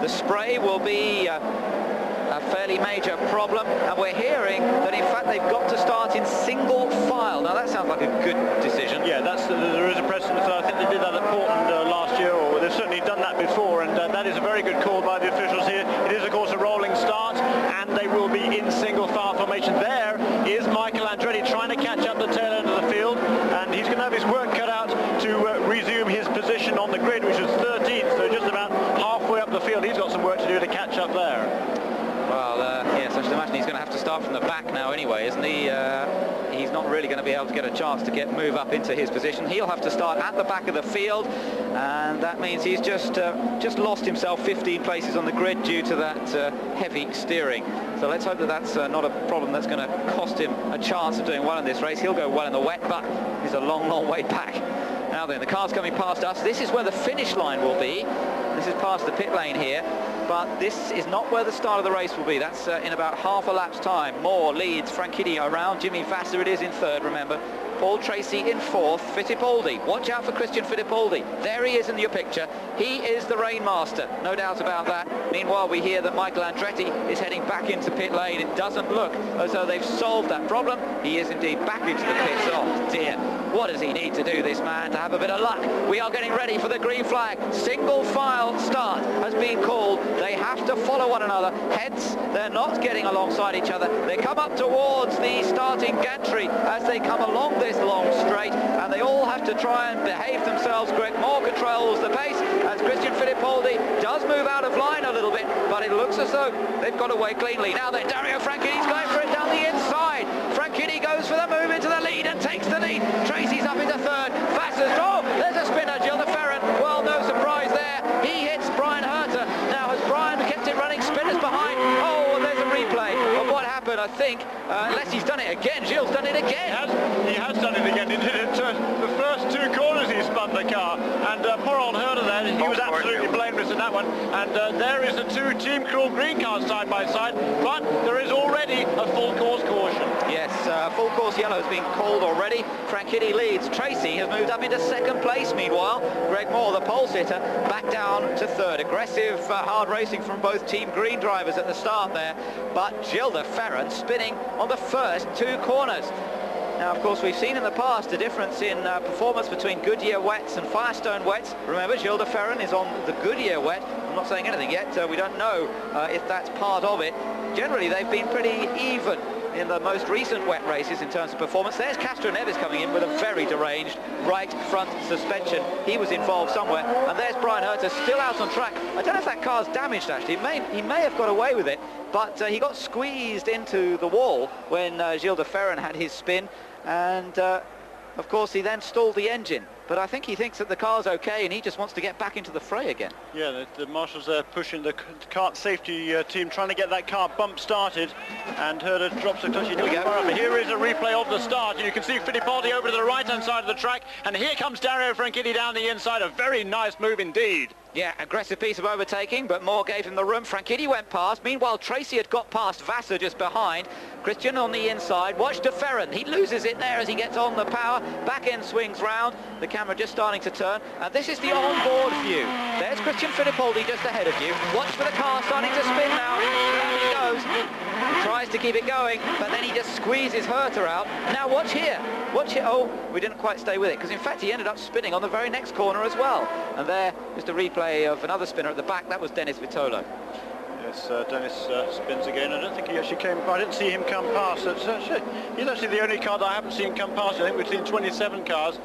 The spray will be a fairly major problem, and we're hearing that in fact they've got to start in single file. Now that sounds like a good decision. Yeah, there is a precedent. So I think they did that at Portland last year, or they've certainly done that before, and that is a very good call by the officials here. It is of course a rolling start, and they will be in single file formation. There is Michael Andretti trying to catch up the tail end of the field, and he's going to have his work cut out to resume his position on the grid, which is 13th, so just about halfway up the field. He's got some work to do to catch up there. Well, yes, I should imagine he's going to have to start from the back now anyway, isn't he? He's not really going to be able to get a chance to move up into his position. He'll have to start at the back of the field, and that means he's just lost himself 15 places on the grid due to that heavy steering. So let's hope that that's not a problem that's going to cost him a chance of doing well in this race. He'll go well in the wet, but he's a long, long way back. Now then, the car's coming past us. This is where the finish line will be. This is past the pit lane here, but this is not where the start of the race will be. That's in about half a lap's time. Moore leads Franchitti around. Jimmy Vasser it is in third, remember. Paul Tracy in fourth. Fittipaldi. Watch out for Christian Fittipaldi. There he is in your picture. He is the rainmaster, no doubt about that. Meanwhile, we hear that Michael Andretti is heading back into pit lane. It doesn't look as though they've solved that problem. He is indeed back into the pits. Oh dear, what does he need to do, this man, to have a bit of luck? We are getting ready for the green flag. Single file start has been called. They have to follow one another, hence they're not getting alongside each other. They come up towards the starting gantry as they come along this long straight, and they all have to try and behave themselves. Greg Moore controls the pace as Christian Fittipaldi does move out of line a little bit, but it looks as though they've got away cleanly. Now then, Dario Franchitti's going for it down the inside. Franchitti goes for the move into the lead and takes the lead. Tracy's up into third. Vasser's, oh, there's a spinner, Gilles de Ferran. Well, no surprise there. He hits Brian Herter. Now, has Brian kept it running? Spinners behind. Oh, and there's a replay of what happened, I think. Unless he's done it again. Gilles done it again. He has done it again. He did it the first two corners he spun the car, and poor old Herter there, he was absolutely blameless in that one. And there is the two Team Cruel green cars side by side, but there is already a full course caution. Yes, full course yellow has been called already. Franchitti leads. Tracy has moved up into second place. Meanwhile, Greg Moore, the pole sitter, back down to third. Aggressive, hard racing from both Team Green drivers at the start there, but Gilles de Ferran spinning on the first two corners. Now, of course, we've seen in the past a difference in performance between Goodyear wets and Firestone wets. Remember, Gilles de Ferran is on the Goodyear wet. I'm not saying anything yet. We don't know if that's part of it. Generally, they've been pretty even in the most recent wet races in terms of performance. There's Castro Neves coming in with a very deranged right front suspension. He was involved somewhere. And there's Brian Herter still out on track. I don't know if that car's damaged, actually. He may have got away with it, but he got squeezed into the wall when Gilles de Ferran had his spin. And of course, he then stalled the engine. But I think he thinks that the car's okay, and he just wants to get back into the fray again. Yeah, the marshals there pushing the kart safety team, trying to get that car bump started, and Herter drops the clutch. Here is a replay of the start. You can see Fittipaldi over to the right-hand side of the track, and here comes Dario Franchitti down the inside. A very nice move indeed. Yeah, aggressive piece of overtaking, but Moore gave him the room. Franchitti went past. Meanwhile, Tracy had got past Vasser just behind. Christian on the inside. Watch de Ferran. He loses it there as he gets on the power. Back end swings round. The camera just starting to turn. And this is the on-board view. There's Christian Fittipaldi just ahead of you. Watch for the car starting to spin now. There he goes. He tries to keep it going, but then he just squeezes Herter out. Now watch here. Watch here. Oh, we didn't quite stay with it, because in fact he ended up spinning on the very next corner as well. And there, just a replay of another spinner at the back. That was Dennis Vitolo. Yes, Dennis spins again. I don't think he actually came. I didn't see him come past. He's actually the only car that I haven't seen come past. I think we've seen 27 cars.